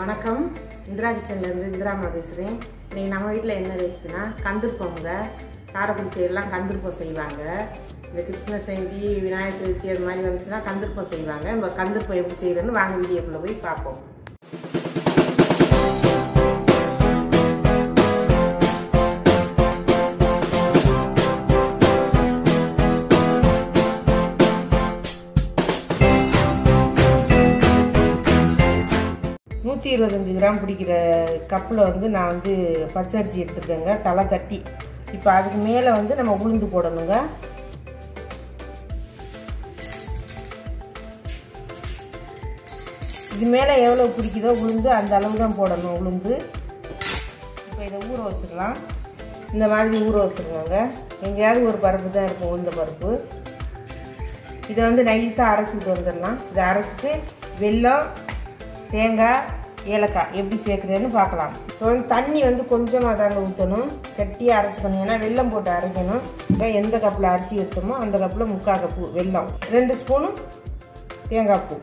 வணக்கம், இந்திரா கிச்சன்லேருந்து இந்திராமா பேசுகிறேன். இன்றைக்கி நம்ம வீட்டில் என்ன ரெசிபினா கந்திருப்போங்க. காரைக்குடி சைடெலாம் கந்திருப்பம் செய்வாங்க. இந்த கிருஷ்ண ஜெயந்தி, விநாயகர் சதுர்த்தி அது மாதிரி வந்துச்சுன்னா கந்திருப்பம் செய்வாங்க. நம்ம கந்திருப்பம் எப்படி செய்கிறதுன்னு வாங்க வீடியோக்குள்ளே போய் பார்ப்போம். நூற்றி 25 கிராம் பிடிக்கிற கப்பில் வந்து நான் வந்து பச்சரிசி எடுத்துருக்கேங்க, தலை தட்டி. இப்போ அதுக்கு மேலே வந்து நம்ம உளுந்து போடணுங்க. இது மேலே எவ்வளோ பிடிக்குதோ உளுந்து அந்த அளவு தான் போடணும் உளுந்து. இப்போ இதை ஊற வச்சுக்கலாம். இந்த மாதிரி ஊற வச்சுருவாங்க. எங்கேயாவது ஒரு பருப்பு தான் இருக்கும், உளுந்த பருப்பு. இதை வந்து நைஸாக அரைச்சிட்டு வந்துடலாம். இதை அரைச்சிட்டு வெல்லம், தேங்காய், ஏலக்காய் எப்படி சேர்க்குறேன்னு பார்க்கலாம். இப்போ வந்து தண்ணி வந்து கொஞ்சமாக தாங்க ஊற்றணும், கட்டியாக அரைச்சிக்கணும். ஏன்னா வெல்லம் போட்டு அரைக்கணும். இப்போ எந்த கப்பில் அரிசி எடுத்தோமோ அந்த கப்பில் 3/4 கப்பு வெல்லம், 2 ஸ்பூனு தேங்காய் பூ,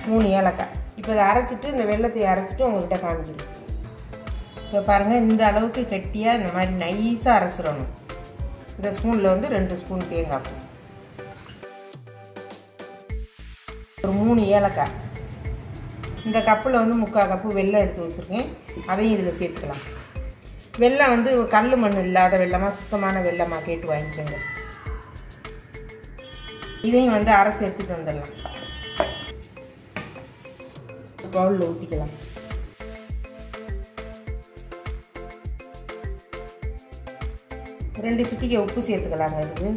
3 ஏலக்காய். இப்போ இதை அரைச்சிட்டு இந்த வெல்லத்தை அரைச்சிட்டு உங்கள்கிட்ட காமிக்கிறேன். இப்போ பாருங்கள், இந்த அளவுக்கு கட்டியாக இந்த மாதிரி நைஸாக அரைச்சிடணும். இந்த ஸ்பூனில் வந்து 2 ஸ்பூன் தேங்காய் பூ, ஒரு 3 ஏலக்காய். இந்த கப்பில் வந்து 3/4 கப்பு வெல்லம் எடுத்து வச்சுருக்கேன், அதையும் இதில் சேர்த்துக்கலாம். வெல்லம் வந்து கல் மண் இல்லாத வெல்லமாக, சுத்தமான வெல்லமாக கேட்டு வாங்கிக்கோங்க. இதையும் வந்து அரைச்சி எடுத்துகிட்டு வந்துடலாம். பவுலில் ஊற்றிக்கலாம். ரெண்டு சிட்டிக்கு உப்பு சேர்த்துக்கலாங்க இதுக்கு.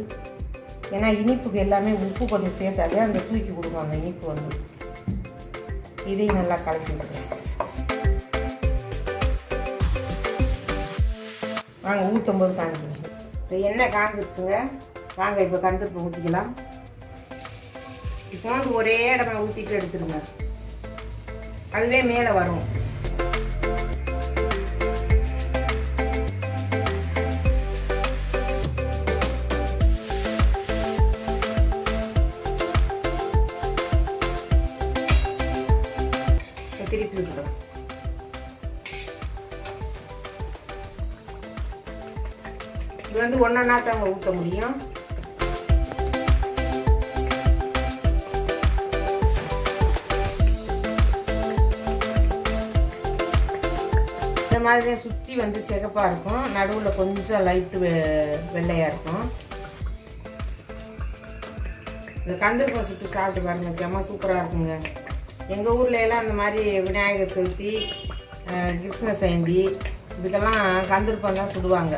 ஏன்னா இனிப்புக்கு எல்லாமே உப்பு கொஞ்சம் சேர்த்தாலே அந்த தூக்கி கொடுப்பாங்க இனிப்பு வந்து. இதையும் நல்லா கலக்கி விட்டுக்கலாம். வாங்க ஊற்றும் போது காஞ்சிக்கணும். இப்போ எண்ணெய் காஞ்சிருச்சுங்க. வாங்க இப்போ கந்திருப்பம் ஊற்றிக்கலாம். இப்போ வந்து ஒரே இடமா ஊற்றிட்டு எடுத்துருங்க, அதுவே மேலே வரும். திருப்பி விட்டுடும். இது வந்து ஒன்றா தாங்க ஊற்ற முடியும். இந்த மாதிரி சுற்றி வந்து சிகப்பாக இருக்கும், நடுவில் கொஞ்சம் லைட்டு வெள்ளையாக இருக்கும். இந்த கந்திருப்பம் சுட்டு சாப்பிட்டு பாருங்கள், செம்ம சூப்பராக இருக்குங்க. எங்கள் ஊரில் எல்லாம் இந்த மாதிரி விநாயகர் சதுர்த்தி, கிருஷ்ண ஜெயந்தி இதுக்கெல்லாம் கந்திருப்பம் தான் சுடுவாங்க.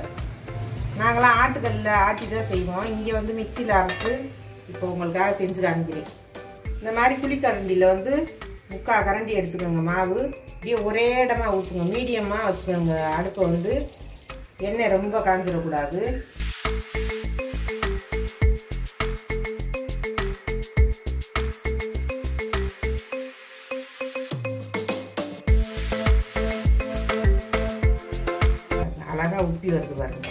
நாங்களாம் ஆட்டுக்கல்லில் ஆட்டி தான் செய்வோம். இங்கே வந்து மிக்சியில் அரைச்சி இப்போ உங்களுக்காக செஞ்சு காமிக்கிறேன். இந்த மாதிரி குழிக்கரண்டியில் வந்து 3/4 கரண்டி எடுத்துக்கோங்க மாவு. இப்படியே ஒரே இடமா ஊற்றுங்க, மீடியமாக வச்சுக்கோங்க. அடுப்பை வந்து எண்ணெய் ரொம்ப காஞ்சிடக்கூடாது. அழகா உப்பி வருது பாருங்க.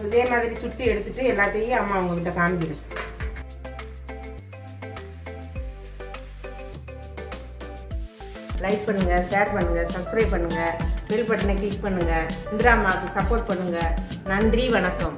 இதே மாதிரி சுட்டி எடுத்துட்டு எல்லாத்தையும் அம்மா உங்ககிட்ட காமிக்கிறேன். லைக் பண்ணுங்க, ஷேர் பண்ணுங்க, சப்ஸ்கிரைப் பண்ணுங்க, பெல் பட்டனை கிளிக் பண்ணுங்க. இந்திராமாவுக்கு சப்போர்ட் பண்ணுங்க. நன்றி, வணக்கம்.